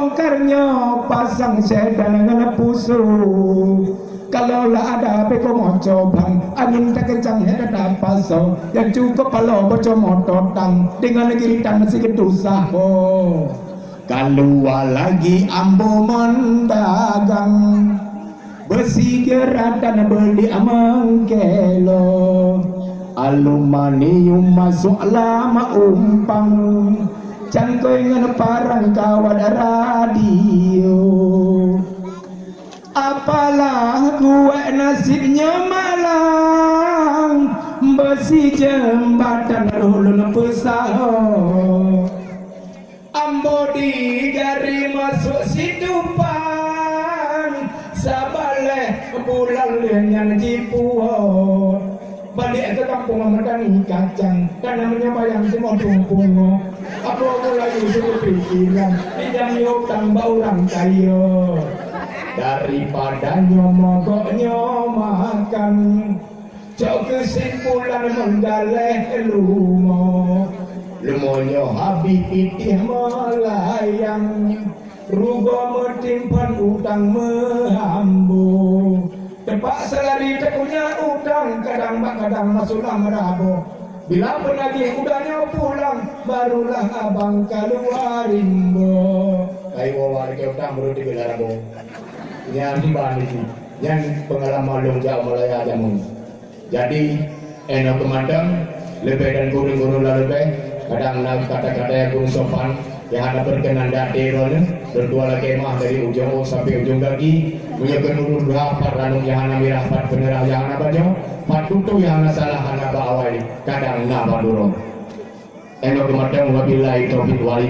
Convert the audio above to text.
bongkarnya pasang sedan dengan pusu. Kalau lah ada peko moco bang, angin tak kencang head ada pasang. Yang cukup kalau bocor motor tang dengan giritan masih kedusah oh. Keluar lagi ambo mendagang, besi gerak dan beli amang kelo. Aluminium masuk lama umpang, cangkoi ngan parang kawan radio. Apalah gue nasibnya malang, besi jembatan ulun pesaho. Ambo digari masuk sidupan, sabaleh bulan lenyan jipuo. Balik ke kampung makan kacang, karena menyabayang semua tumpung. Apa aku lagi suruh pikiran, tidak nyutang orang kayo. Daripada nyomogok nyomakan, jauh kesimpulan menggaleh lumo. Lumonyo habis pitih melayang, rugo metimpan utang mehambu. Tempat selari tak punya utang, kadang masuk rabo. Bila penagih udahnya pulang, barulah abang keluarin bo. Kayu warga utang baru digelar bo. Yang bahan itu, yang pengalaman long jauh mulai jamu. Jadi, enak kemandang, lebih dan gurung-gurung lebih. Kadang nak kata-kata yang gurung sopan, yang ada berkenan daerahnya, berdua lagi mah dari ujung sampai ujung kaki, menyekan urut rapat ranum yang hana mirapat benerah yang hana bajo, patutu yang hana salah hana bawai, kadang nak badurong. Enak kemandang wabillahi taufiq wal